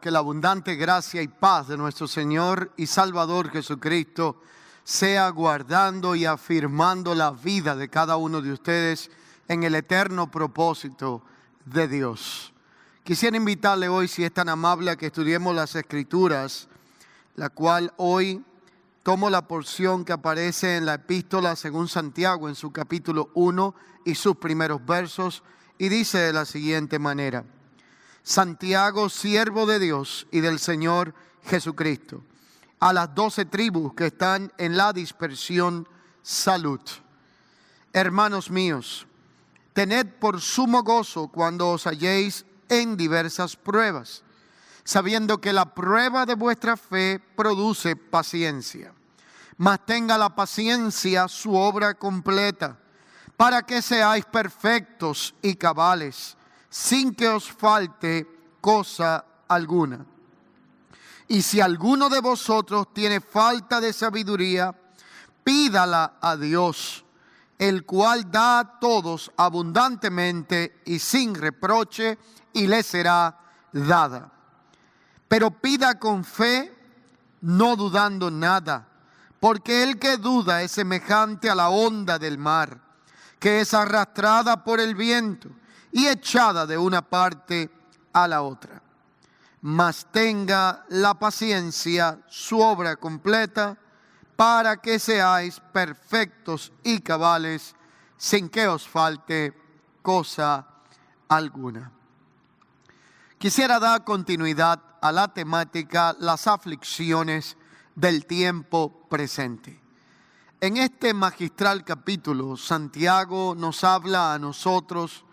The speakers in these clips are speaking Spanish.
Que la abundante gracia y paz de nuestro Señor y Salvador Jesucristo sea guardando y afirmando la vida de cada uno de ustedes en el eterno propósito de Dios. Quisiera invitarle hoy, si es tan amable, a que estudiemos las Escrituras, la cual hoy tomo la porción que aparece en la epístola según Santiago en su capítulo 1 y sus primeros versos, y dice de la siguiente manera: Santiago, siervo de Dios y del Señor Jesucristo, a las 12 tribus que están en la dispersión, salud. Hermanos míos, tened por sumo gozo cuando os halléis en diversas pruebas, sabiendo que la prueba de vuestra fe produce paciencia. Mas tenga la paciencia su obra completa, para que seáis perfectos y cabales, sin que os falte cosa alguna. Y si alguno de vosotros tiene falta de sabiduría, pídala a Dios, el cual da a todos abundantemente y sin reproche, y le será dada. Pero pida con fe, no dudando nada, porque el que duda es semejante a la onda del mar, que es arrastrada por el viento y echada de una parte a la otra. Mas tenga la paciencia su obra completa, para que seáis perfectos y cabales, sin que os falte cosa alguna. Quisiera dar continuidad a la temática las aflicciones del tiempo presente. En este magistral capítulo, Santiago nos habla a nosotros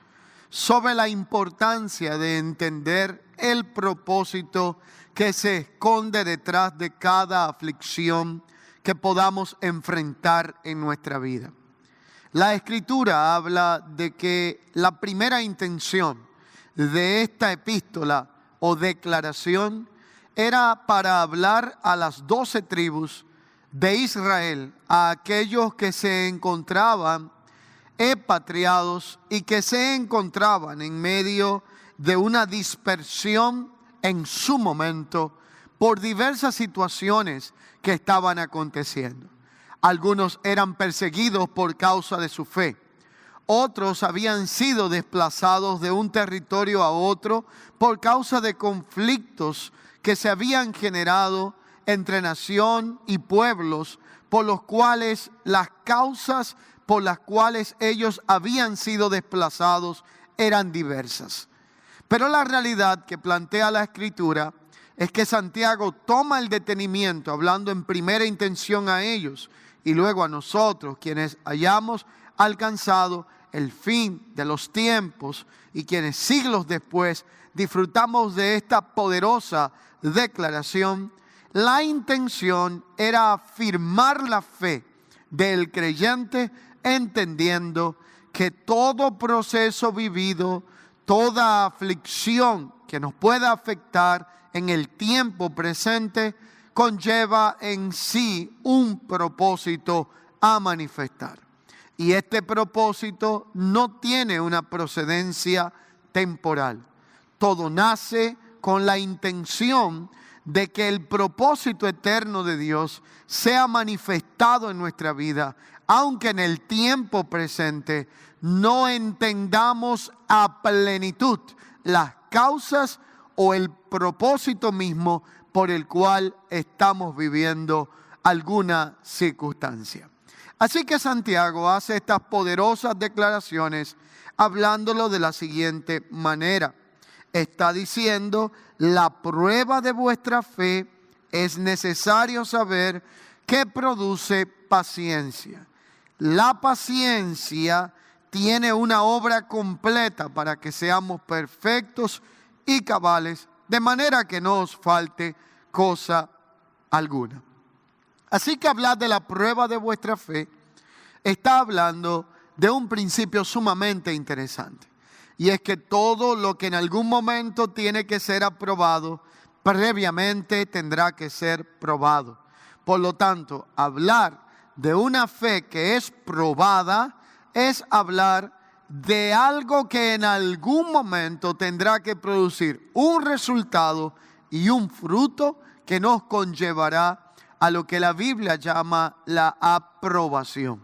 sobre la importancia de entender el propósito que se esconde detrás de cada aflicción que podamos enfrentar en nuestra vida. La Escritura habla de que la primera intención de esta epístola o declaración era para hablar a las 12 tribus de Israel, a aquellos que se encontraban expatriados y que se encontraban en medio de una dispersión en su momento por diversas situaciones que estaban aconteciendo. Algunos eran perseguidos por causa de su fe. Otros habían sido desplazados de un territorio a otro por causa de conflictos que se habían generado entre nación y pueblos, por los cuales las causas por las cuales ellos habían sido desplazados eran diversas. Pero la realidad que plantea la Escritura es que Santiago toma el detenimiento, hablando en primera intención a ellos y luego a nosotros, quienes hayamos alcanzado el fin de los tiempos y quienes siglos después disfrutamos de esta poderosa declaración. La intención era afirmar la fe del creyente, entendiendo que todo proceso vivido, toda aflicción que nos pueda afectar en el tiempo presente, conlleva en sí un propósito a manifestar. Y este propósito no tiene una procedencia temporal. Todo nace con la intención de que el propósito eterno de Dios sea manifestado en nuestra vida, aunque en el tiempo presente no entendamos a plenitud las causas o el propósito mismo por el cual estamos viviendo alguna circunstancia. Así que Santiago hace estas poderosas declaraciones hablándolo de la siguiente manera. Está diciendo: la prueba de vuestra fe es necesario saber que produce paciencia. La paciencia tiene una obra completa para que seamos perfectos y cabales, de manera que no os falte cosa alguna. Así que hablar de la prueba de vuestra fe está hablando de un principio sumamente interesante. Y es que todo lo que en algún momento tiene que ser aprobado, previamente tendrá que ser probado. Por lo tanto, hablar de una fe que es probada es hablar de algo que en algún momento tendrá que producir un resultado y un fruto que nos conllevará a lo que la Biblia llama la aprobación.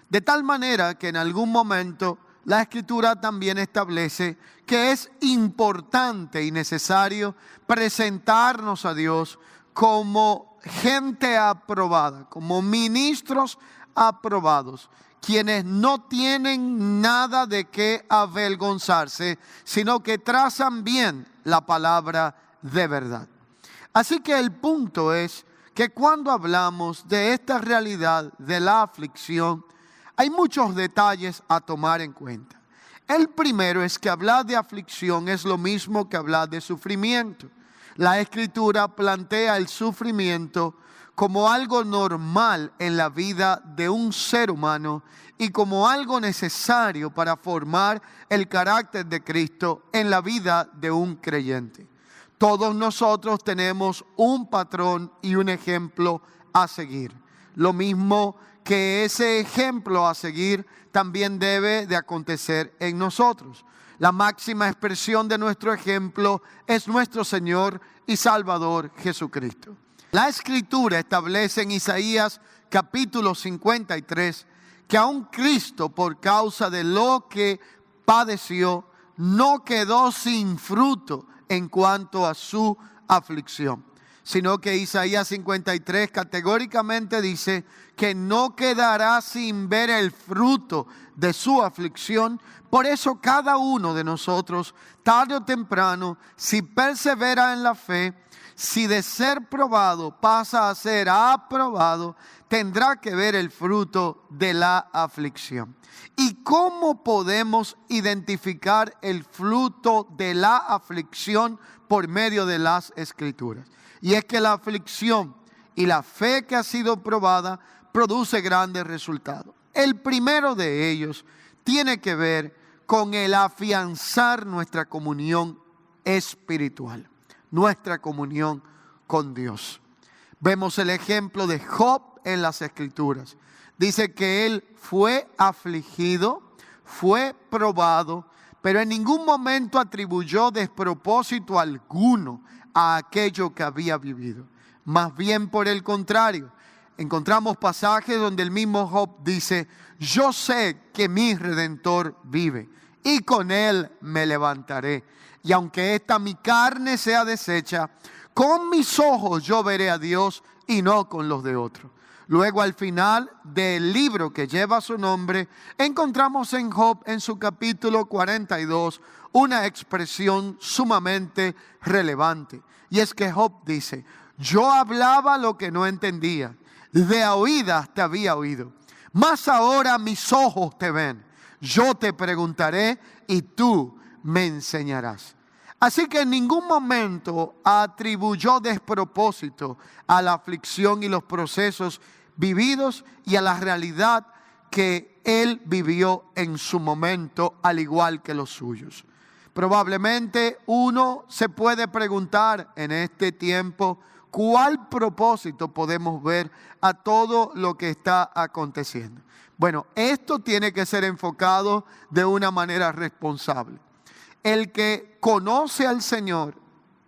De tal manera que en algún momento la Escritura también establece que es importante y necesario presentarnos a Dios como gente aprobada, como ministros aprobados, quienes no tienen nada de qué avergonzarse, sino que trazan bien la palabra de verdad. Así que el punto es que cuando hablamos de esta realidad de la aflicción, hay muchos detalles a tomar en cuenta. El primero es que hablar de aflicción es lo mismo que hablar de sufrimiento. La Escritura plantea el sufrimiento como algo normal en la vida de un ser humano y como algo necesario para formar el carácter de Cristo en la vida de un creyente. Todos nosotros tenemos un patrón y un ejemplo a seguir. Lo mismo que ese ejemplo a seguir también debe de acontecer en nosotros. La máxima expresión de nuestro ejemplo es nuestro Señor y Salvador Jesucristo. La Escritura establece en Isaías capítulo 53 que aun Cristo, por causa de lo que padeció, no quedó sin fruto en cuanto a su aflicción, sino que Isaías 53 categóricamente dice que no quedará sin ver el fruto de su aflicción. Por eso cada uno de nosotros, tarde o temprano, si persevera en la fe, si de ser probado pasa a ser aprobado, tendrá que ver el fruto de la aflicción. ¿Y cómo podemos identificar el fruto de la aflicción por medio de las Escrituras? Y es que la aflicción y la fe que ha sido probada produce grandes resultados. El primero de ellos tiene que ver con el afianzar nuestra comunión espiritual, nuestra comunión con Dios. Vemos el ejemplo de Job en las Escrituras. Dice que él fue afligido, fue probado, pero en ningún momento atribuyó despropósito alguno a aquello que había vivido. Más bien por el contrario, encontramos pasajes donde el mismo Job dice: yo sé que mi Redentor vive y con él me levantaré. Y aunque esta mi carne sea deshecha, con mis ojos yo veré a Dios y no con los de otros. Luego, al final del libro que lleva su nombre, encontramos en Job, en su capítulo 42, una expresión sumamente relevante. Y es que Job dice: yo hablaba lo que no entendía, de a oídas te había oído, mas ahora mis ojos te ven. Yo te preguntaré y tú me enseñarás. Así que en ningún momento atribuyó despropósito a la aflicción y los procesos vividos y a la realidad que él vivió en su momento, al igual que los suyos. Probablemente uno se puede preguntar en este tiempo: ¿cuál propósito podemos ver a todo lo que está aconteciendo? Bueno, esto tiene que ser enfocado de una manera responsable. El que conoce al Señor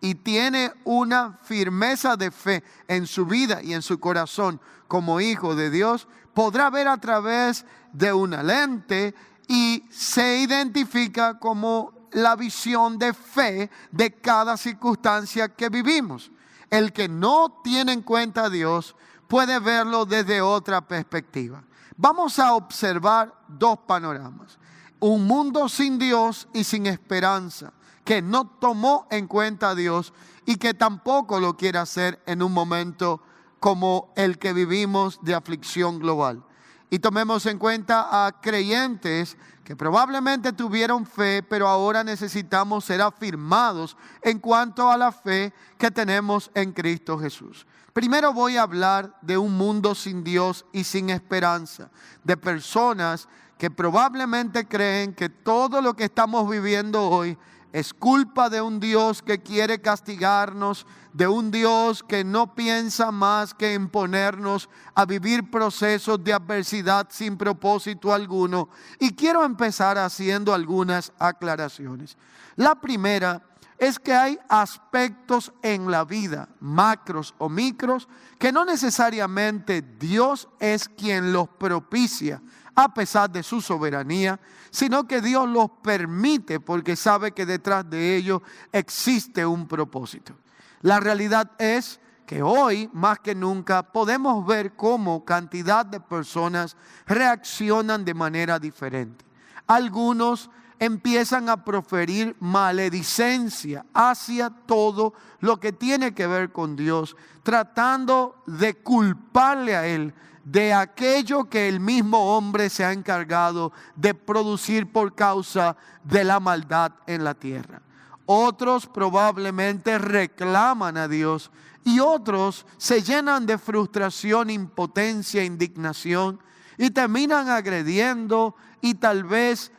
y tiene una firmeza de fe en su vida y en su corazón como hijo de Dios, podrá ver a través de una lente y se identifica como la visión de fe de cada circunstancia que vivimos. El que no tiene en cuenta a Dios puede verlo desde otra perspectiva. Vamos a observar dos panoramas: un mundo sin Dios y sin esperanza, que no tomó en cuenta a Dios y que tampoco lo quiere hacer en un momento como el que vivimos de aflicción global. Y tomemos en cuenta a creyentes que probablemente tuvieron fe, pero ahora necesitamos ser afirmados en cuanto a la fe que tenemos en Cristo Jesús. Primero voy a hablar de un mundo sin Dios y sin esperanza, de personas que probablemente creen que todo lo que estamos viviendo hoy es culpa de un Dios que quiere castigarnos, de un Dios que no piensa más que en ponernos a vivir procesos de adversidad sin propósito alguno. Y quiero empezar haciendo algunas aclaraciones. La primera, es que hay aspectos en la vida, macros o micros, que no necesariamente Dios es quien los propicia a pesar de su soberanía, sino que Dios los permite porque sabe que detrás de ellos existe un propósito. La realidad es que hoy, más que nunca, podemos ver cómo cantidad de personas reaccionan de manera diferente. Algunos empiezan a proferir maledicencia hacia todo lo que tiene que ver con Dios, tratando de culparle a Él de aquello que el mismo hombre se ha encargado de producir por causa de la maldad en la tierra. Otros probablemente reclaman a Dios y otros se llenan de frustración, impotencia, indignación y terminan agrediendo y tal vez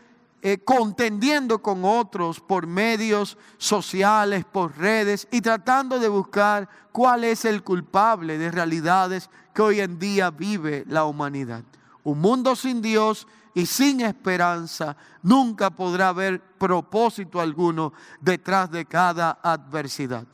contendiendo con otros por medios sociales, por redes y tratando de buscar cuál es el culpable de realidades que hoy en día vive la humanidad. Un mundo sin Dios y sin esperanza nunca podrá haber propósito alguno detrás de cada adversidad.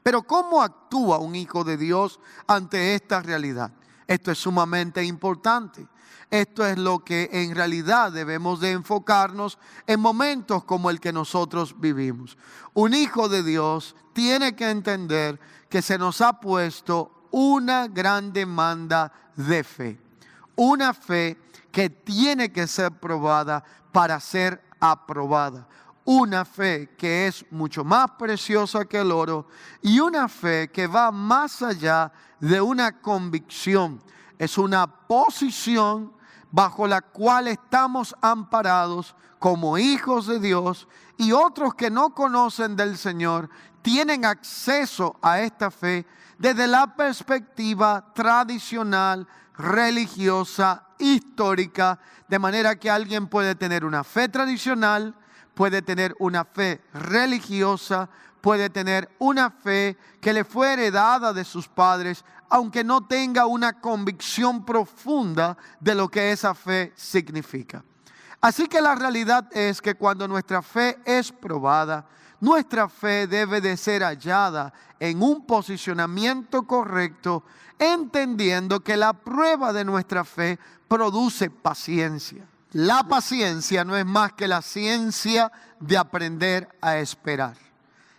Pero ¿cómo actúa un hijo de Dios ante esta realidad? Esto es sumamente importante. Esto es lo que en realidad debemos de enfocarnos en momentos como el que nosotros vivimos. Un hijo de Dios tiene que entender que se nos ha puesto una gran demanda de fe. Una fe que tiene que ser probada para ser aprobada. Una fe que es mucho más preciosa que el oro y una fe que va más allá de una convicción. Es una posición bajo la cual estamos amparados como hijos de Dios, y otros que no conocen del Señor tienen acceso a esta fe desde la perspectiva tradicional, religiosa, histórica, de manera que alguien puede tener una fe tradicional, puede tener una fe religiosa, puede tener una fe que le fue heredada de sus padres, aunque no tenga una convicción profunda de lo que esa fe significa. Así que la realidad es que cuando nuestra fe es probada, nuestra fe debe de ser hallada en un posicionamiento correcto, entendiendo que la prueba de nuestra fe produce paciencia. La paciencia no es más que la ciencia de aprender a esperar.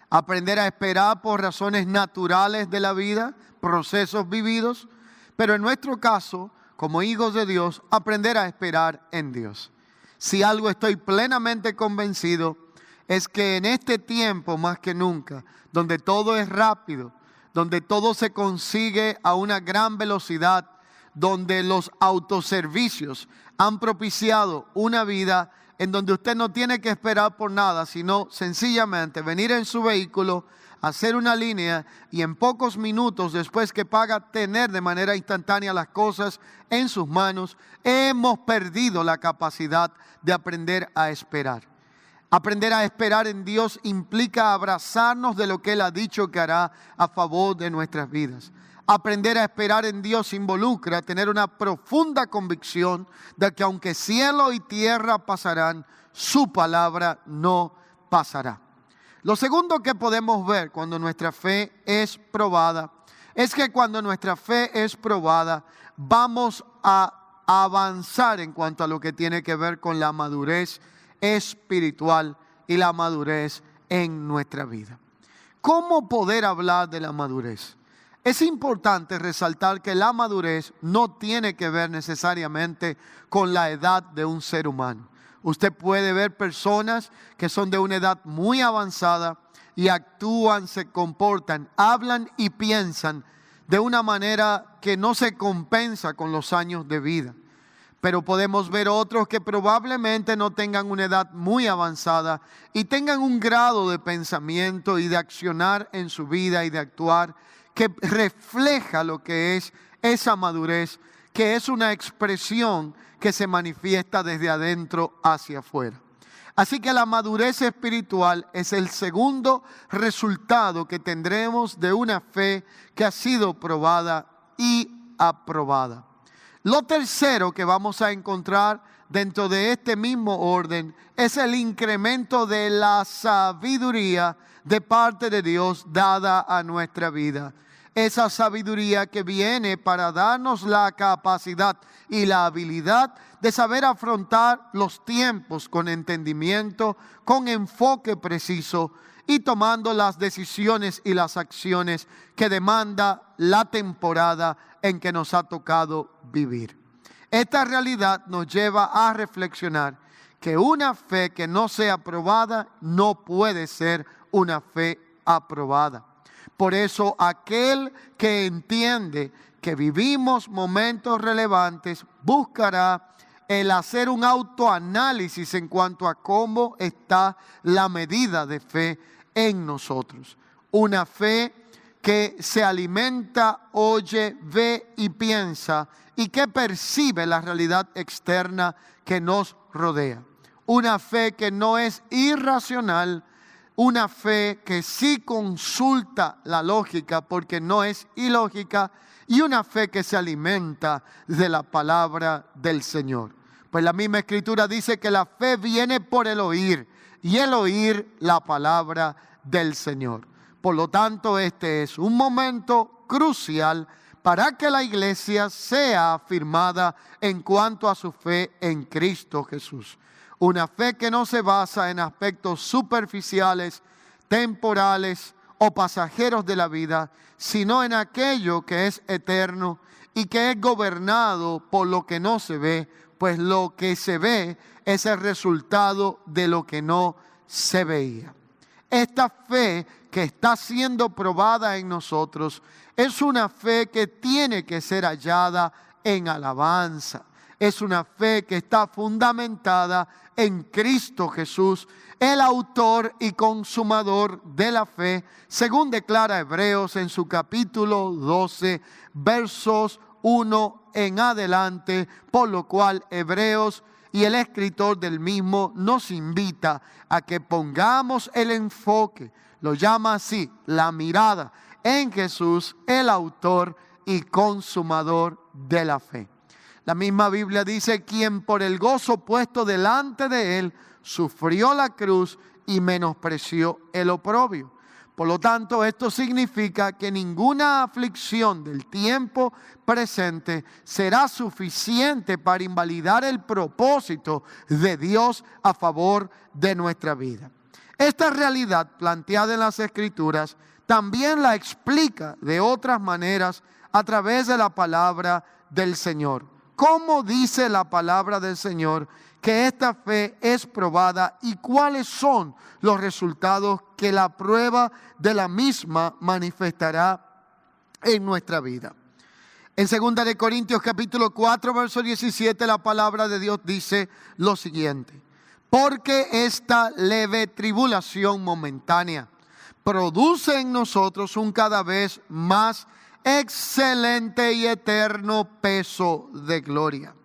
Aprender a esperar por razones naturales de la vida, procesos vividos, pero en nuestro caso, como hijos de Dios, aprender a esperar en Dios. Si algo estoy plenamente convencido, es que en este tiempo más que nunca, donde todo es rápido, donde todo se consigue a una gran velocidad, donde los autoservicios han propiciado una vida en donde usted no tiene que esperar por nada, sino sencillamente venir en su vehículo, hacer una línea y en pocos minutos después que paga tener de manera instantánea las cosas en sus manos, hemos perdido la capacidad de aprender a esperar. Aprender a esperar en Dios implica abrazarnos de lo que Él ha dicho que hará a favor de nuestras vidas. Aprender a esperar en Dios involucra tener una profunda convicción de que aunque cielo y tierra pasarán, su palabra no pasará. Lo segundo que podemos ver cuando nuestra fe es probada, es que cuando nuestra fe es probada, vamos a avanzar en cuanto a lo que tiene que ver con la madurez espiritual y la madurez en nuestra vida. ¿Cómo poder hablar de la madurez? Es importante resaltar que la madurez no tiene que ver necesariamente con la edad de un ser humano. Usted puede ver personas que son de una edad muy avanzada y actúan, se comportan, hablan y piensan de una manera que no se compensa con los años de vida. Pero podemos ver otros que probablemente no tengan una edad muy avanzada y tengan un grado de pensamiento y de accionar en su vida y de actuar que refleja lo que es esa madurez, que es una expresión que se manifiesta desde adentro hacia afuera. Así que la madurez espiritual es el segundo resultado que tendremos de una fe que ha sido probada y aprobada. Lo tercero que vamos a encontrar dentro de este mismo orden es el incremento de la sabiduría de parte de Dios dada a nuestra vida. Esa sabiduría que viene para darnos la capacidad y la habilidad de saber afrontar los tiempos con entendimiento, con enfoque preciso y tomando las decisiones y las acciones que demanda la temporada en que nos ha tocado vivir. Esta realidad nos lleva a reflexionar que una fe que no sea probada no puede ser una fe aprobada. Por eso aquel que entiende que vivimos momentos relevantes buscará el hacer un autoanálisis en cuanto a cómo está la medida de fe en nosotros. Una fe que se alimenta, oye, ve y piensa y que percibe la realidad externa que nos rodea. Una fe que no es irracional, una fe que sí consulta la lógica porque no es ilógica, y una fe que se alimenta de la palabra del Señor. Pues la misma Escritura dice que la fe viene por el oír, y el oír la palabra del Señor. Por lo tanto, este es un momento crucial para que la iglesia sea afirmada en cuanto a su fe en Cristo Jesús. Una fe que no se basa en aspectos superficiales, temporales o pasajeros de la vida, sino en aquello que es eterno y que es gobernado por lo que no se ve, pues lo que se ve es el resultado de lo que no se veía. Esta fe que está siendo probada en nosotros es una fe que tiene que ser hallada en alabanza. Es una fe que está fundamentada en Cristo Jesús, el autor y consumador de la fe, según declara Hebreos en su capítulo 12, versos 1 en adelante, por lo cual Hebreos y el escritor del mismo nos invita a que pongamos el enfoque, lo llama así, la mirada en Jesús, el autor y consumador de la fe. La misma Biblia dice, quien por el gozo puesto delante de él sufrió la cruz y menospreció el oprobio. Por lo tanto, esto significa que ninguna aflicción del tiempo presente será suficiente para invalidar el propósito de Dios a favor de nuestra vida. Esta realidad planteada en las Escrituras también la explica de otras maneras a través de la palabra del Señor. ¿Cómo dice la palabra del Señor que esta fe es probada y cuáles son los resultados que la prueba de la misma manifestará en nuestra vida? En 2 de Corintios capítulo 4, verso 17, la palabra de Dios dice lo siguiente: porque esta leve tribulación momentánea produce en nosotros un cada vez más excelente y eterno peso de gloria.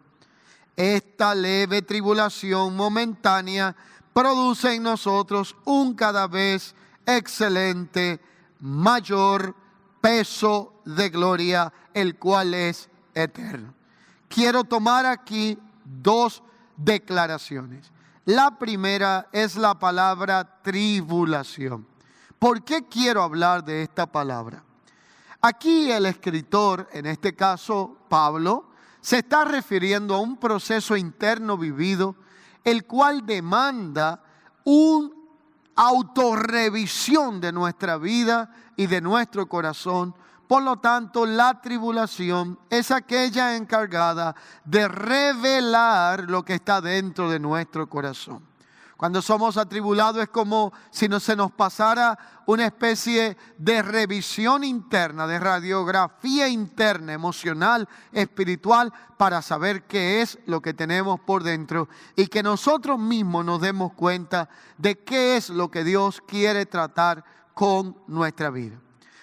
Esta leve tribulación momentánea produce en nosotros un cada vez excelente, mayor peso de gloria, el cual es eterno. Quiero tomar aquí dos declaraciones. La primera es la palabra tribulación. ¿Por qué quiero hablar de esta palabra? Aquí el escritor, en este caso Pablo, se está refiriendo a un proceso interno vivido, el cual demanda una autorrevisión de nuestra vida y de nuestro corazón. Por lo tanto, la tribulación es aquella encargada de revelar lo que está dentro de nuestro corazón. Cuando somos atribulados es como si se nos pasara una especie de revisión interna, de radiografía interna, emocional, espiritual, para saber qué es lo que tenemos por dentro y que nosotros mismos nos demos cuenta de qué es lo que Dios quiere tratar con nuestra vida.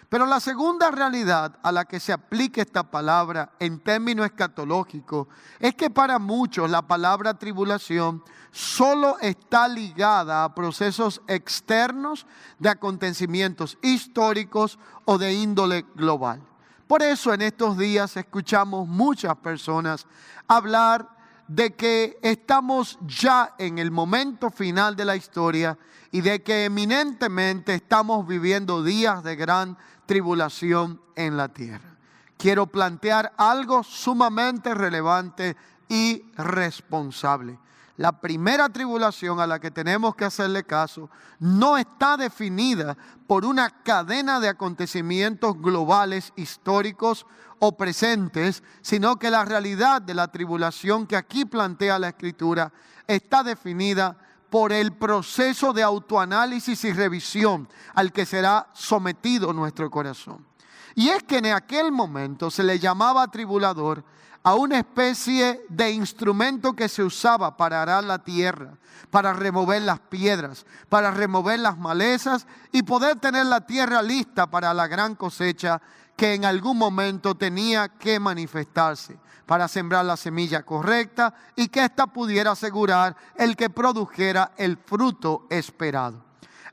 Pero la segunda realidad a la que se aplica esta palabra en términos escatológicos es que para muchos la palabra tribulación solo está ligada a procesos externos de acontecimientos históricos o de índole global. Por eso en estos días escuchamos muchas personas hablar de que estamos ya en el momento final de la historia y de que eminentemente estamos viviendo días de gran tribulación en la tierra. Quiero plantear algo sumamente relevante y responsable. La primera tribulación a la que tenemos que hacerle caso no está definida por una cadena de acontecimientos globales, históricos o presentes, sino que la realidad de la tribulación que aquí plantea la Escritura está definida por el proceso de autoanálisis y revisión al que será sometido nuestro corazón. Y es que en aquel momento se le llamaba tribulador a una especie de instrumento que se usaba para arar la tierra, para remover las piedras, para remover las malezas y poder tener la tierra lista para la gran cosecha que en algún momento tenía que manifestarse, para sembrar la semilla correcta y que ésta pudiera asegurar el que produjera el fruto esperado.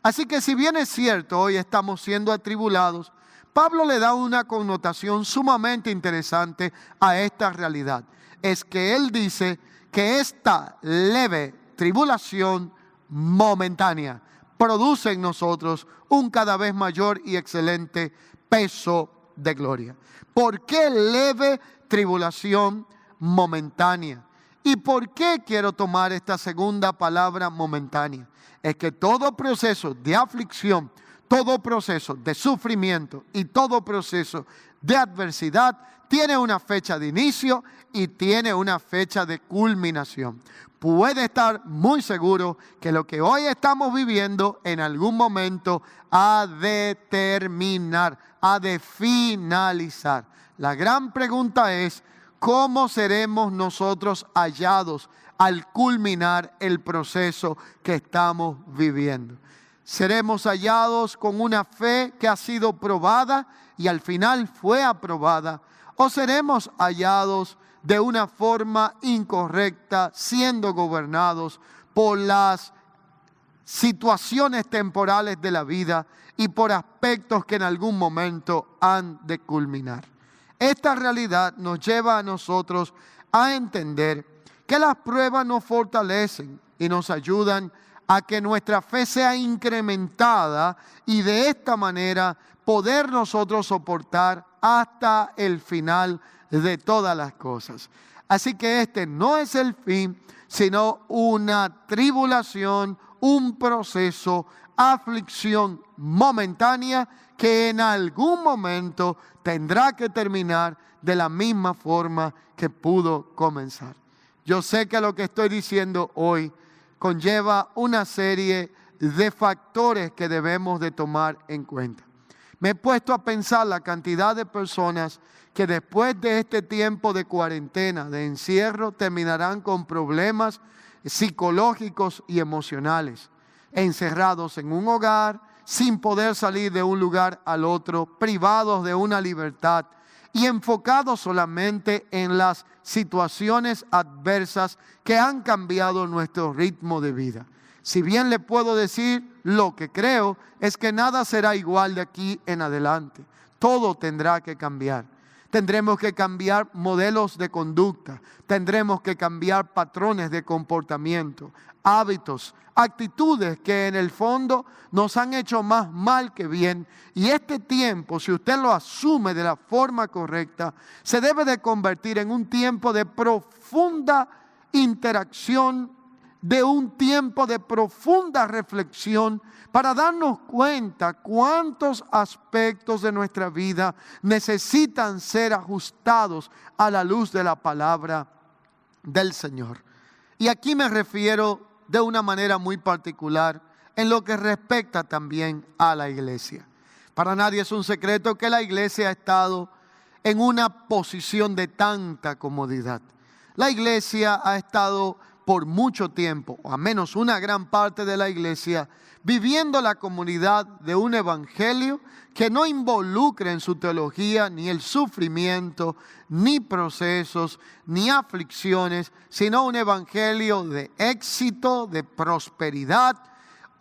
Así que si bien es cierto, hoy estamos siendo atribulados, Pablo le da una connotación sumamente interesante a esta realidad. Es que él dice que esta leve tribulación momentánea produce en nosotros un cada vez mayor y excelente peso de gloria. ¿Por qué leve tribulación momentánea? ¿Y por qué quiero tomar esta segunda palabra momentánea? Es que todo proceso de aflicción, todo proceso de sufrimiento y todo proceso de adversidad tiene una fecha de inicio y tiene una fecha de culminación. Puede estar muy seguro que lo que hoy estamos viviendo en algún momento ha de terminar, ha de finalizar. La gran pregunta es, ¿cómo seremos nosotros hallados al culminar el proceso que estamos viviendo? ¿Seremos hallados con una fe que ha sido probada y al final fue aprobada? ¿O seremos hallados de una forma incorrecta, siendo gobernados por las situaciones temporales de la vida y por aspectos que en algún momento han de culminar? Esta realidad nos lleva a nosotros a entender que las pruebas nos fortalecen y nos ayudan a que nuestra fe sea incrementada y de esta manera poder nosotros soportar hasta el final de todas las cosas. Así que este no es el fin, sino una tribulación, un proceso, aflicción momentánea que en algún momento tendrá que terminar de la misma forma que pudo comenzar. Yo sé que lo que estoy diciendo hoy conlleva una serie de factores que debemos de tomar en cuenta. Me he puesto a pensar la cantidad de personas que después de este tiempo de cuarentena, de encierro, terminarán con problemas psicológicos y emocionales, encerrados en un hogar, sin poder salir de un lugar al otro, privados de una libertad y enfocados solamente en las situaciones adversas que han cambiado nuestro ritmo de vida. Si bien le puedo decir, lo que creo es que nada será igual de aquí en adelante. Todo tendrá que cambiar. Tendremos que cambiar modelos de conducta, tendremos que cambiar patrones de comportamiento, hábitos, actitudes que en el fondo nos han hecho más mal que bien. Y este tiempo, si usted lo asume de la forma correcta, se debe de convertir en un tiempo de profunda interacción, de un tiempo de profunda reflexión para darnos cuenta cuántos aspectos de nuestra vida necesitan ser ajustados a la luz de la palabra del Señor. Y aquí me refiero de una manera muy particular en lo que respecta también a la iglesia. Para nadie es un secreto que la iglesia ha estado en una posición de tanta comodidad. La iglesia ha estado por mucho tiempo, o al menos una gran parte de la iglesia, viviendo la comunidad de un evangelio que no involucre en su teología ni el sufrimiento, ni procesos, ni aflicciones, sino un evangelio de éxito, de prosperidad,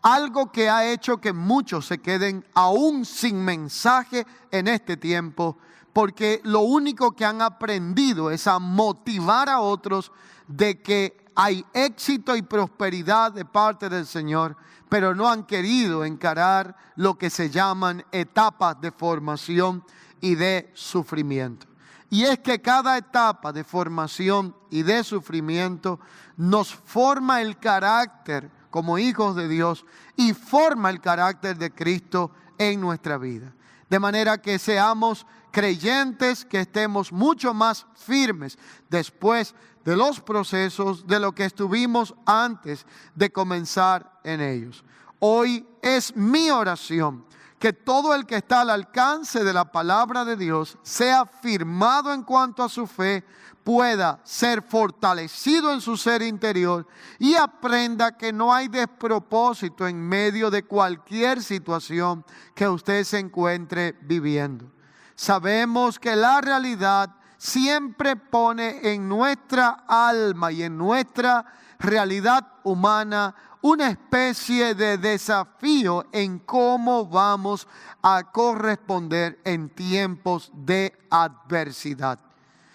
algo que ha hecho que muchos se queden aún sin mensaje en este tiempo, porque lo único que han aprendido es a motivar a otros de que hay éxito y prosperidad de parte del Señor, pero no han querido encarar lo que se llaman etapas de formación y de sufrimiento. Y es que cada etapa de formación y de sufrimiento nos forma el carácter como hijos de Dios y forma el carácter de Cristo en nuestra vida. De manera que seamos creyentes, que estemos mucho más firmes después de los procesos de lo que estuvimos antes de comenzar en ellos. Hoy es mi oración que todo el que está al alcance de la palabra de Dios sea firmado en cuanto a su fe, pueda ser fortalecido en su ser interior y aprenda que no hay despropósito en medio de cualquier situación que usted se encuentre viviendo. Sabemos que la realidad siempre pone en nuestra alma y en nuestra realidad humana una especie de desafío en cómo vamos a corresponder en tiempos de adversidad.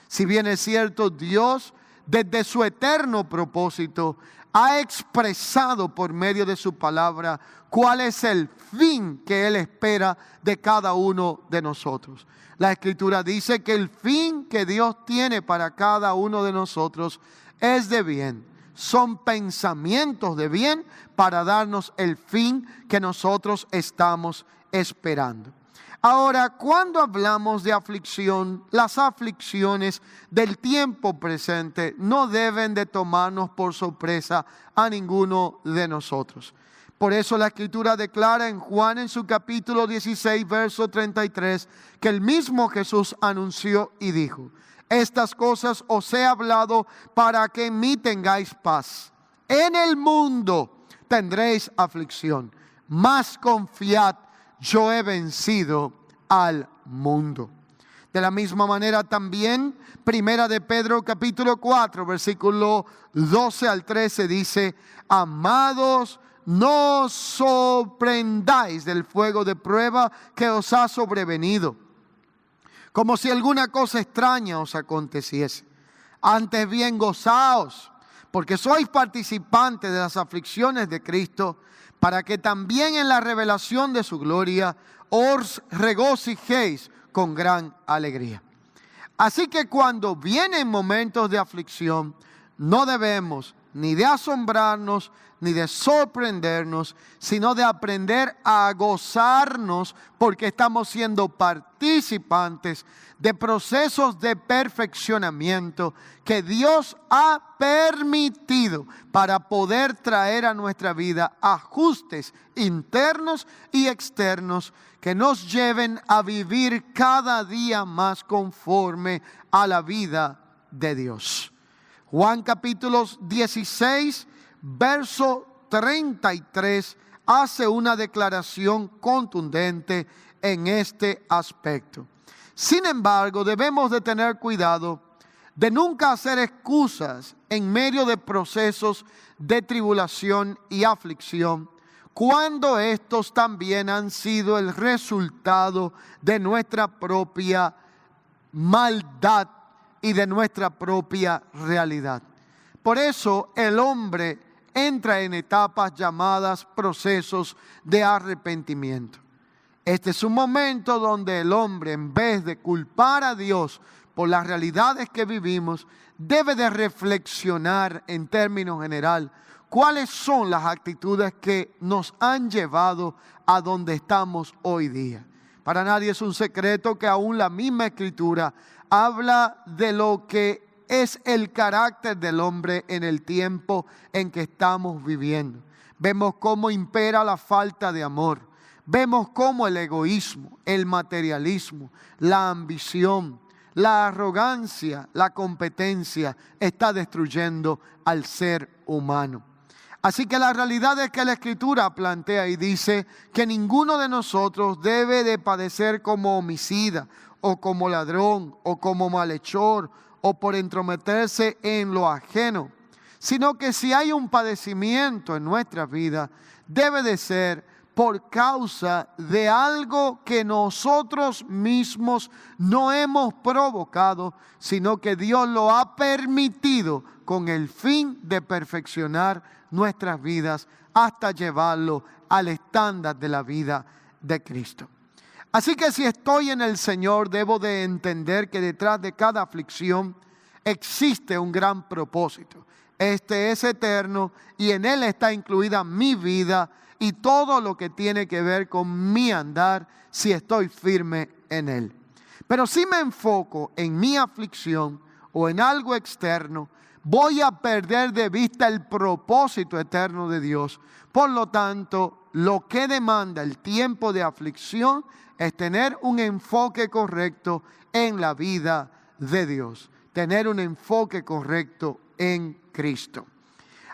Si bien es cierto, Dios desde su eterno propósito ha expresado por medio de su palabra cuál es el fin que Él espera de cada uno de nosotros. La Escritura dice que el fin que Dios tiene para cada uno de nosotros es de bien. Son pensamientos de bien para darnos el fin que nosotros estamos esperando. Ahora, cuando hablamos de aflicción, las aflicciones del tiempo presente no deben de tomarnos por sorpresa a ninguno de nosotros. Por eso la Escritura declara en Juan en su capítulo 16, verso 33, que el mismo Jesús anunció y dijo: estas cosas os he hablado para que en mí tengáis paz. En el mundo tendréis aflicción, mas confiad, yo he vencido al mundo. De la misma manera también, Primera de Pedro capítulo 4, versículo 12 al 13 dice: amados, no os sorprendáis del fuego de prueba que os ha sobrevenido, como si alguna cosa extraña os aconteciese. Antes bien gozaos, porque sois participantes de las aflicciones de Cristo, para que también en la revelación de su gloria os regocijéis con gran alegría. Así que cuando vienen momentos de aflicción, no debemos ni de asombrarnos, ni de sorprendernos, sino de aprender a gozarnos, porque estamos siendo participantes de procesos de perfeccionamiento que Dios ha permitido para poder traer a nuestra vida ajustes internos y externos que nos lleven a vivir cada día más conforme a la vida de Dios. Juan capítulo 16, verso 33, hace una declaración contundente en este aspecto. Sin embargo, debemos de tener cuidado de nunca hacer excusas en medio de procesos de tribulación y aflicción, cuando estos también han sido el resultado de nuestra propia maldad y de nuestra propia realidad. Por eso el hombre entra en etapas llamadas procesos de arrepentimiento. Este es un momento donde el hombre, en vez de culpar a Dios por las realidades que vivimos, debe de reflexionar en términos general cuáles son las actitudes que nos han llevado a donde estamos hoy día. Para nadie es un secreto que aún la misma Escritura habla de lo que es el carácter del hombre en el tiempo en que estamos viviendo. Vemos cómo impera la falta de amor. Vemos cómo el egoísmo, el materialismo, la ambición, la arrogancia, la competencia está destruyendo al ser humano. Así que la realidad es que la Escritura plantea y dice que ninguno de nosotros debe de padecer como homicida, o como ladrón, o como malhechor, o por entrometerse en lo ajeno, sino que si hay un padecimiento en nuestra vida, debe de ser por causa de algo que nosotros mismos no hemos provocado, sino que Dios lo ha permitido con el fin de perfeccionar nuestras vidas hasta llevarlo al estándar de la vida de Cristo. Así que si estoy en el Señor, debo de entender que detrás de cada aflicción existe un gran propósito. Este es eterno y en Él está incluida mi vida y todo lo que tiene que ver con mi andar si estoy firme en Él. Pero si me enfoco en mi aflicción o en algo externo, voy a perder de vista el propósito eterno de Dios. Por lo tanto, lo que demanda el tiempo de aflicción es tener un enfoque correcto en la vida de Dios. Tener un enfoque correcto en Cristo.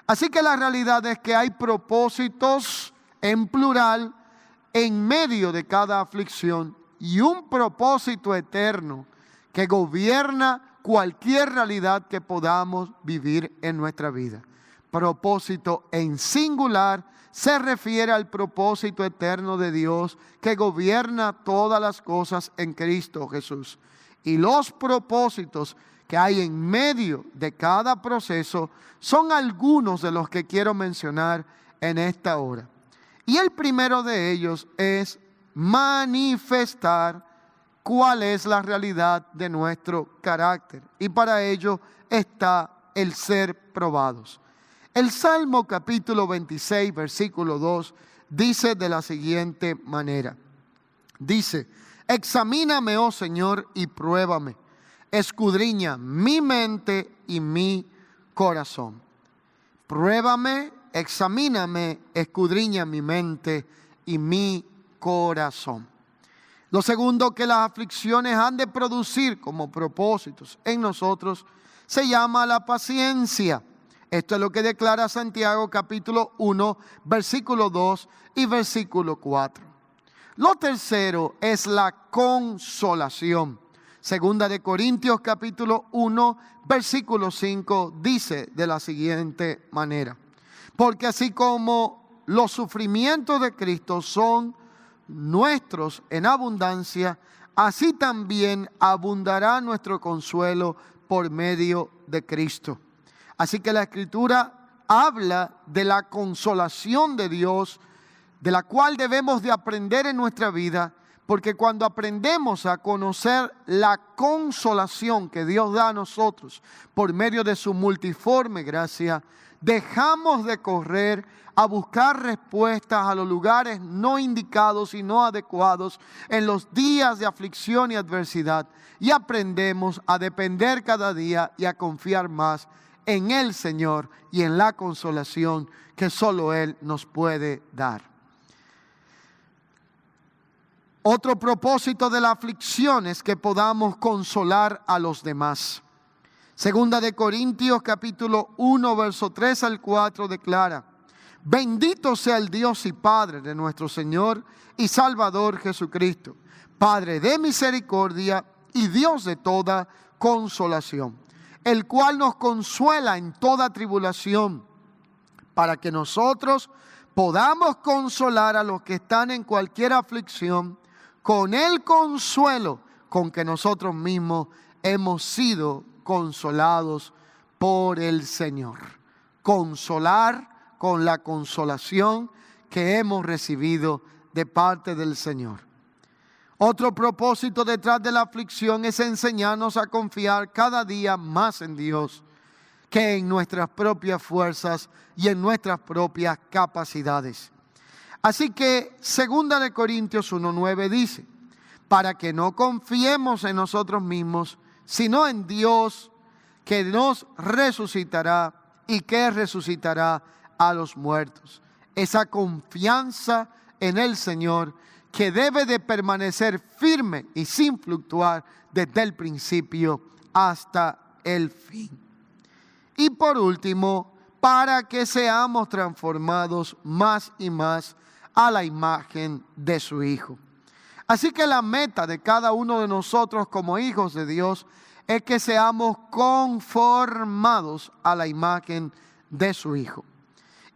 Así que la realidad es que hay propósitos en plural en medio de cada aflicción y un propósito eterno que gobierna cualquier realidad que podamos vivir en nuestra vida. Propósito en singular se refiere al propósito eterno de Dios que gobierna todas las cosas en Cristo Jesús. Y los propósitos que hay en medio de cada proceso son algunos de los que quiero mencionar en esta hora. Y el primero de ellos es manifestar cuál es la realidad de nuestro carácter. Y para ello está el ser probados. El Salmo capítulo 26, versículo 2, dice de la siguiente manera. Dice, examíname, oh Señor, y pruébame. Escudriña mi mente y mi corazón. Pruébame, examíname, escudriña mi mente y mi corazón. Lo segundo que las aflicciones han de producir como propósitos en nosotros se llama la paciencia. Esto es lo que declara Santiago capítulo 1, versículo 2 y versículo 4. Lo tercero es la consolación. Segunda de Corintios capítulo 1, versículo 5 dice de la siguiente manera. Porque así como los sufrimientos de Cristo son nuestros en abundancia, así también abundará nuestro consuelo por medio de Cristo. Así que la Escritura habla de la consolación de Dios, de la cual debemos de aprender en nuestra vida, porque cuando aprendemos a conocer la consolación que Dios da a nosotros por medio de su multiforme gracia, dejamos de correr a buscar respuestas a los lugares no indicados y no adecuados en los días de aflicción y adversidad, y aprendemos a depender cada día y a confiar más en el Señor y en la consolación que solo Él nos puede dar. Otro propósito de la aflicción es que podamos consolar a los demás. Segunda de Corintios capítulo 1, verso 3 al 4 declara: bendito sea el Dios y Padre de nuestro Señor y Salvador Jesucristo, Padre de misericordia y Dios de toda consolación, el cual nos consuela en toda tribulación, para que nosotros podamos consolar a los que están en cualquier aflicción, con el consuelo con que nosotros mismos hemos sido consolados por el Señor. Consolar con la consolación que hemos recibido de parte del Señor. Otro propósito detrás de la aflicción es enseñarnos a confiar cada día más en Dios que en nuestras propias fuerzas y en nuestras propias capacidades. Así que 2 de Corintios 1:9 dice, para que no confiemos en nosotros mismos, sino en Dios que nos resucitará y que resucitará a los muertos. Esa confianza en el Señor que debe de permanecer firme y sin fluctuar desde el principio hasta el fin. Y por último, para que seamos transformados más y más a la imagen de su Hijo. Así que la meta de cada uno de nosotros como hijos de Dios es que seamos conformados a la imagen de su Hijo.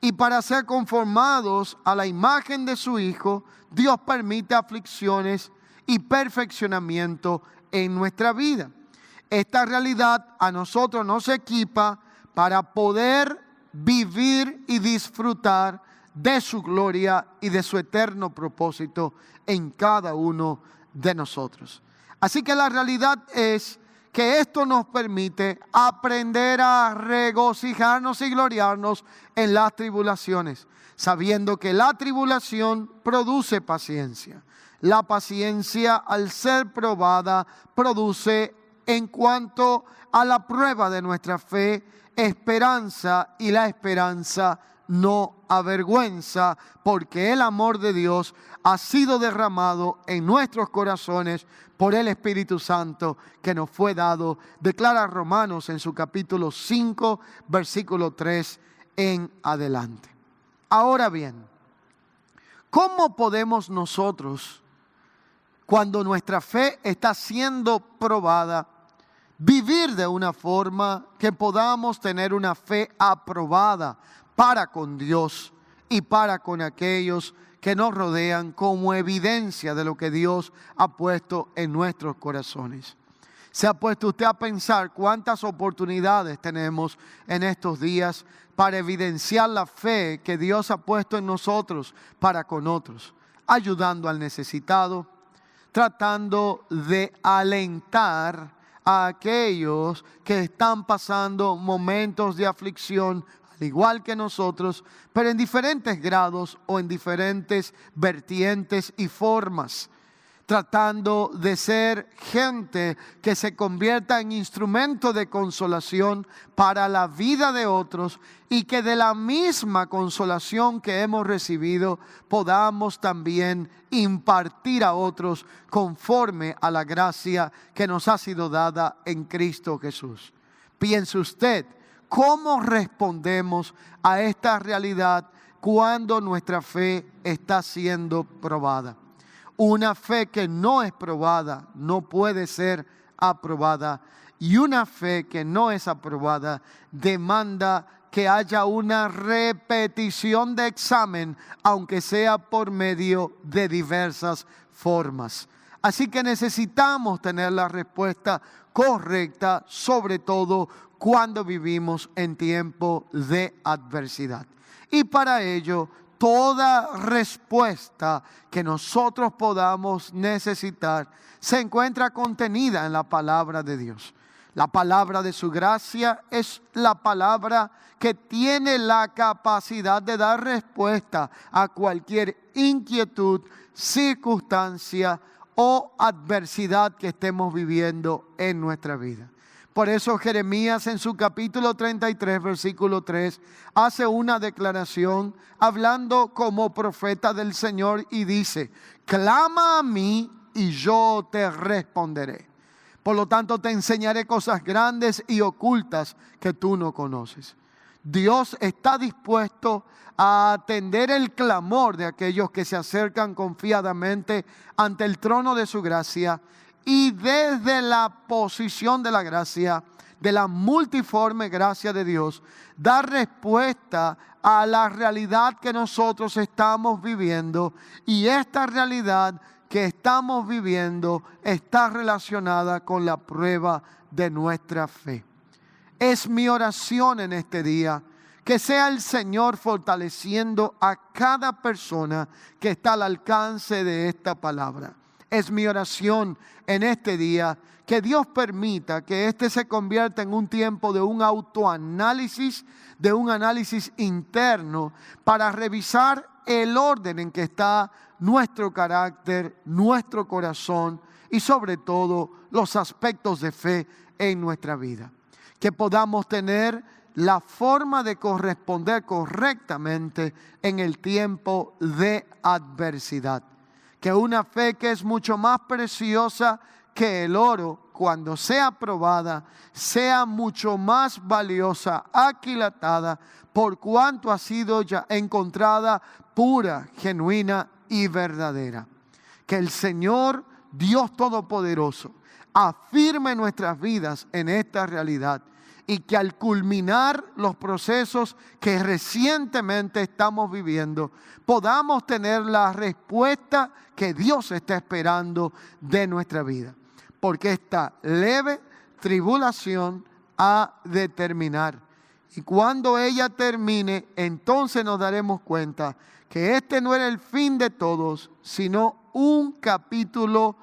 Y para ser conformados a la imagen de su Hijo, Dios permite aflicciones y perfeccionamiento en nuestra vida. Esta realidad a nosotros nos equipa para poder vivir y disfrutar de su gloria y de su eterno propósito en cada uno de nosotros. Así que la realidad es que esto nos permite aprender a regocijarnos y gloriarnos en las tribulaciones, sabiendo que la tribulación produce paciencia. La paciencia, al ser probada, produce, en cuanto a la prueba de nuestra fe, esperanza, y la esperanza no avergüenza, porque el amor de Dios ha sido derramado en nuestros corazones por el Espíritu Santo que nos fue dado, declara Romanos en su capítulo 5, versículo 3 en adelante. Ahora bien, ¿cómo podemos nosotros, cuando nuestra fe está siendo probada, vivir de una forma que podamos tener una fe aprobada para con Dios y para con aquellos que nos rodean, como evidencia de lo que Dios ha puesto en nuestros corazones? ¿Se ha puesto usted a pensar cuántas oportunidades tenemos en estos días para evidenciar la fe que Dios ha puesto en nosotros para con otros? Ayudando al necesitado, tratando de alentar a aquellos que están pasando momentos de aflicción, al igual que nosotros, pero en diferentes grados o en diferentes vertientes y formas, tratando de ser gente que se convierta en instrumento de consolación para la vida de otros, y que de la misma consolación que hemos recibido podamos también impartir a otros conforme a la gracia que nos ha sido dada en Cristo Jesús. Piense usted, ¿cómo respondemos a esta realidad cuando nuestra fe está siendo probada? Una fe que no es probada no puede ser aprobada, y una fe que no es aprobada demanda que haya una repetición de examen, aunque sea por medio de diversas formas. Así que necesitamos tener la respuesta correcta, sobre todo cuando vivimos en tiempo de adversidad. Y para ello, toda respuesta que nosotros podamos necesitar se encuentra contenida en la palabra de Dios. La palabra de su gracia es la palabra que tiene la capacidad de dar respuesta a cualquier inquietud, circunstancia o adversidad que estemos viviendo en nuestra vida. Por eso Jeremías en su capítulo 33, versículo 3, hace una declaración hablando como profeta del Señor y dice: clama a mí y yo te responderé. Por lo tanto, te enseñaré cosas grandes y ocultas que tú no conoces. Dios está dispuesto a atender el clamor de aquellos que se acercan confiadamente ante el trono de su gracia, y desde la posición de la gracia, de la multiforme gracia de Dios, dar respuesta a la realidad que nosotros estamos viviendo. Y esta realidad que estamos viviendo está relacionada con la prueba de nuestra fe. Es mi oración en este día que sea el Señor fortaleciendo a cada persona que está al alcance de esta palabra. Es mi oración en este día que Dios permita que este se convierta en un tiempo de un autoanálisis, de un análisis interno, para revisar el orden en que está nuestro carácter, nuestro corazón y sobre todo los aspectos de fe en nuestra vida. Que podamos tener la forma de corresponder correctamente en el tiempo de adversidad. Que una fe que es mucho más preciosa que el oro, cuando sea probada, sea mucho más valiosa, aquilatada, por cuanto ha sido ya encontrada pura, genuina y verdadera. Que el Señor, Dios Todopoderoso, afirme nuestras vidas en esta realidad, y que al culminar los procesos que recientemente estamos viviendo, podamos tener la respuesta que Dios está esperando de nuestra vida. Porque esta leve tribulación ha de terminar. Y cuando ella termine, entonces nos daremos cuenta que este no era el fin de todos, sino un capítulo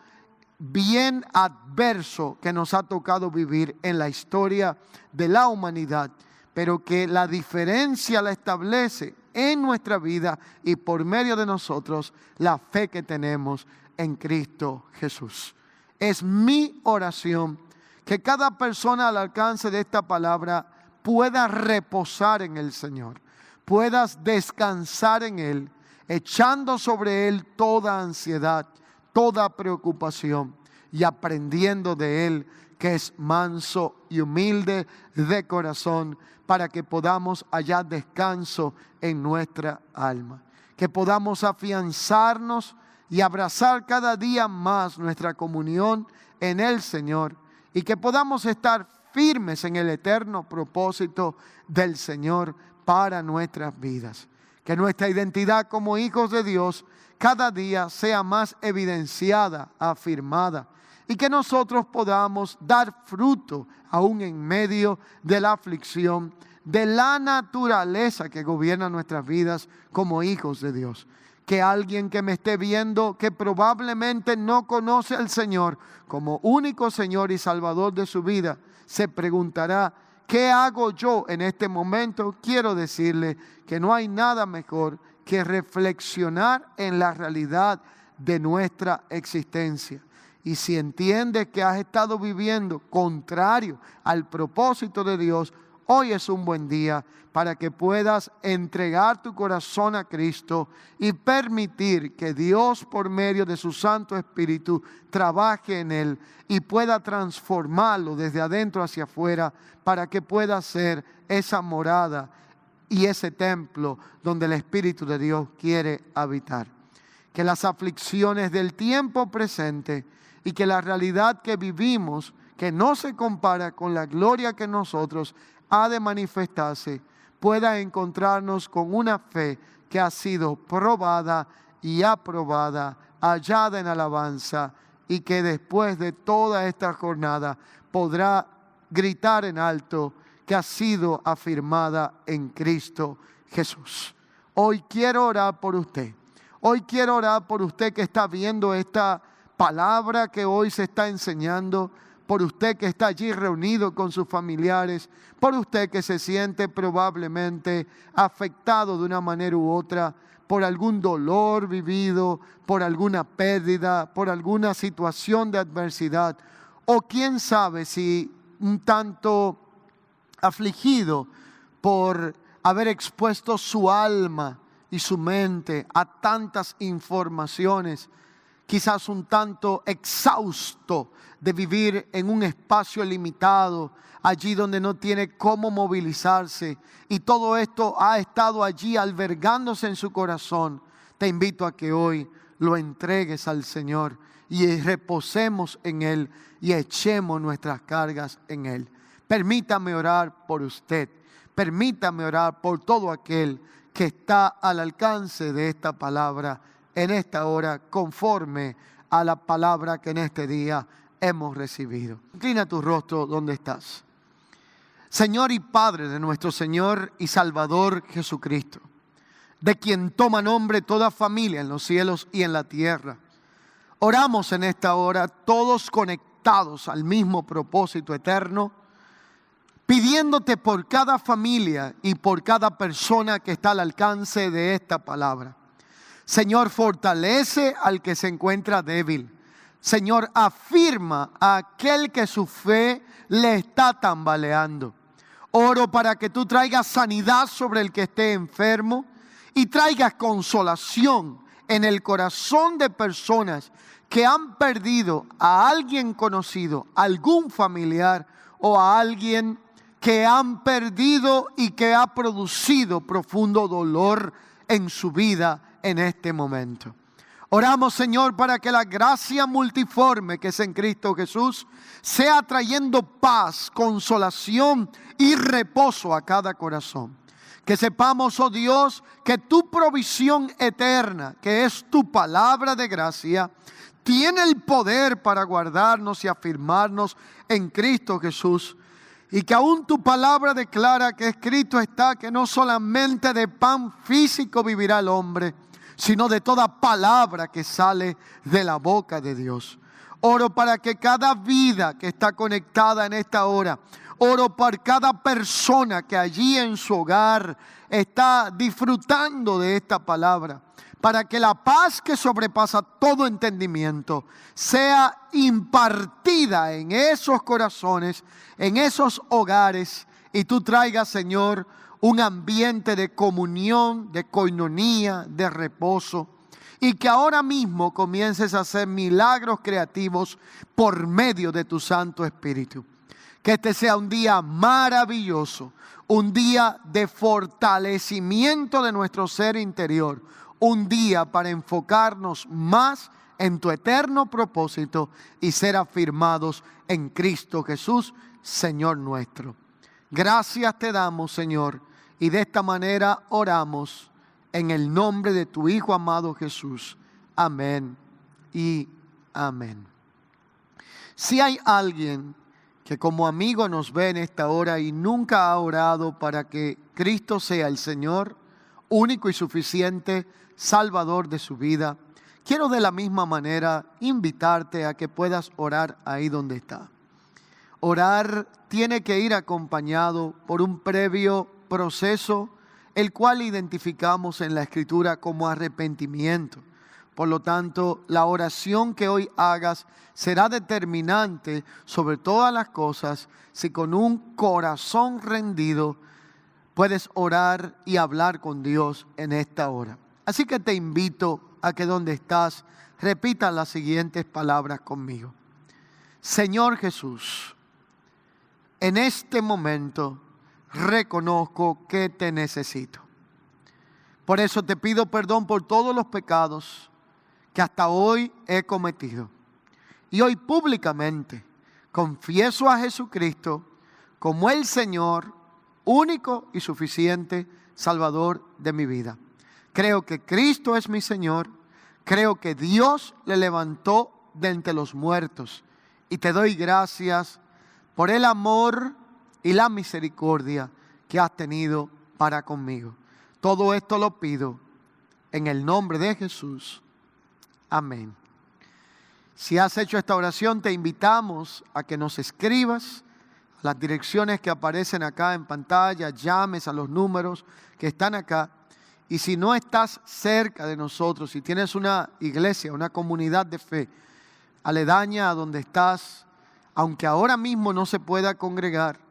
bien adverso que nos ha tocado vivir en la historia de la humanidad, pero que la diferencia la establece en nuestra vida y por medio de nosotros la fe que tenemos en Cristo Jesús. Es mi oración que cada persona al alcance de esta palabra pueda reposar en el Señor, puedas descansar en Él, echando sobre Él toda ansiedad, toda preocupación y aprendiendo de Él que es manso y humilde de corazón, para que podamos hallar descanso en nuestra alma, que podamos afianzarnos y abrazar cada día más nuestra comunión en el Señor y que podamos estar firmes en el eterno propósito del Señor para nuestras vidas. Que nuestra identidad como hijos de Dios cada día sea más evidenciada, afirmada, y que nosotros podamos dar fruto aún en medio de la aflicción, de la naturaleza que gobierna nuestras vidas como hijos de Dios. Que alguien que me esté viendo que probablemente no conoce al Señor como único Señor y Salvador de su vida, se preguntará: ¿qué hago yo en este momento? Quiero decirle que no hay nada mejor que reflexionar en la realidad de nuestra existencia. Y si entiendes que has estado viviendo contrario al propósito de Dios, hoy es un buen día para que puedas entregar tu corazón a Cristo y permitir que Dios, por medio de su Santo Espíritu, trabaje en él y pueda transformarlo desde adentro hacia afuera, para que pueda ser esa morada y ese templo donde el Espíritu de Dios quiere habitar. Que las aflicciones del tiempo presente y que la realidad que vivimos, que no se compara con la gloria que nosotros ha de manifestarse, pueda encontrarnos con una fe que ha sido probada y aprobada, hallada en alabanza, y que después de toda esta jornada podrá gritar en alto que ha sido afirmada en Cristo Jesús. Hoy quiero orar por usted. Hoy quiero orar por usted que está viendo esta palabra que hoy se está enseñando, por usted que está allí reunido con sus familiares, por usted que se siente probablemente afectado de una manera u otra por algún dolor vivido, por alguna pérdida, por alguna situación de adversidad, o quién sabe si un tanto afligido por haber expuesto su alma y su mente a tantas informaciones, quizás un tanto exhausto de vivir en un espacio limitado, allí donde no tiene cómo movilizarse, y todo esto ha estado allí albergándose en su corazón. Te invito a que hoy lo entregues al Señor y reposemos en Él y echemos nuestras cargas en Él. Permítame orar por usted, permítame orar por todo aquel que está al alcance de esta palabra en esta hora, conforme a la palabra que en este día hemos recibido. Inclina tu rostro donde estás. Señor y Padre de nuestro Señor y Salvador Jesucristo, de quien toma nombre toda familia en los cielos y en la tierra, oramos en esta hora todos conectados al mismo propósito eterno, pidiéndote por cada familia y por cada persona que está al alcance de esta palabra. Señor, fortalece al que se encuentra débil. Señor, afirma a aquel que su fe le está tambaleando. Oro para que tú traigas sanidad sobre el que esté enfermo y traigas consolación en el corazón de personas que han perdido a alguien conocido, algún familiar o a alguien que han perdido y que ha producido profundo dolor en su vida en este momento. Oramos, Señor, para que la gracia multiforme que es en Cristo Jesús sea trayendo paz, consolación y reposo a cada corazón. Que sepamos, oh Dios, que tu provisión eterna, que es tu palabra de gracia, tiene el poder para guardarnos y afirmarnos en Cristo Jesús. Y que aún tu palabra declara que escrito está que no solamente de pan físico vivirá el hombre, sino de toda palabra que sale de la boca de Dios. Oro para que cada vida que está conectada en esta hora, oro por cada persona que allí en su hogar está disfrutando de esta palabra, para que la paz que sobrepasa todo entendimiento sea impartida en esos corazones, en esos hogares, y tú traigas, Señor, un ambiente de comunión, de coinonía, de reposo, y que ahora mismo comiences a hacer milagros creativos por medio de tu Santo Espíritu. Que este sea un día maravilloso, un día de fortalecimiento de nuestro ser interior, un día para enfocarnos más en tu eterno propósito y ser afirmados en Cristo Jesús, Señor nuestro. Gracias te damos, Señor, y de esta manera oramos en el nombre de tu Hijo amado Jesús. Amén y amén. Si hay alguien que como amigo nos ve en esta hora y nunca ha orado para que Cristo sea el Señor, único y suficiente Salvador de su vida, quiero de la misma manera invitarte a que puedas orar ahí donde está. Orar tiene que ir acompañado por un previo proceso, el cual identificamos en la Escritura como arrepentimiento. Por lo tanto, la oración que hoy hagas será determinante sobre todas las cosas si con un corazón rendido puedes orar y hablar con Dios en esta hora. Así que te invito a que donde estás repitas las siguientes palabras conmigo. Señor Jesús, en este momento reconozco que te necesito. Por eso te pido perdón por todos los pecados que hasta hoy he cometido. Y hoy públicamente confieso a Jesucristo como el Señor, único y suficiente Salvador de mi vida. Creo que Cristo es mi Señor. Creo que Dios le levantó de entre los muertos. Y te doy gracias por el amor y la misericordia que has tenido para conmigo. Todo esto lo pido en el nombre de Jesús. Amén. Si has hecho esta oración, te invitamos a que nos escribas a las direcciones que aparecen acá en pantalla, llames a los números que están acá. Y si no estás cerca de nosotros, si tienes una iglesia, una comunidad de fe aledaña a donde estás, aunque ahora mismo no se pueda congregar,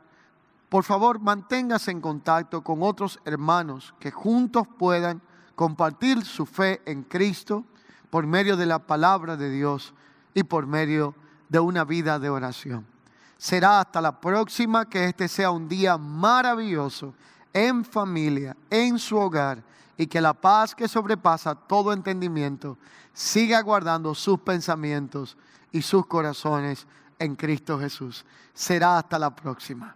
por favor manténgase en contacto con otros hermanos que juntos puedan compartir su fe en Cristo por medio de la palabra de Dios y por medio de una vida de oración. Será hasta la próxima, que este sea un día maravilloso en familia, en su hogar, y que la paz que sobrepasa todo entendimiento siga guardando sus pensamientos y sus corazones en Cristo Jesús. Será hasta la próxima.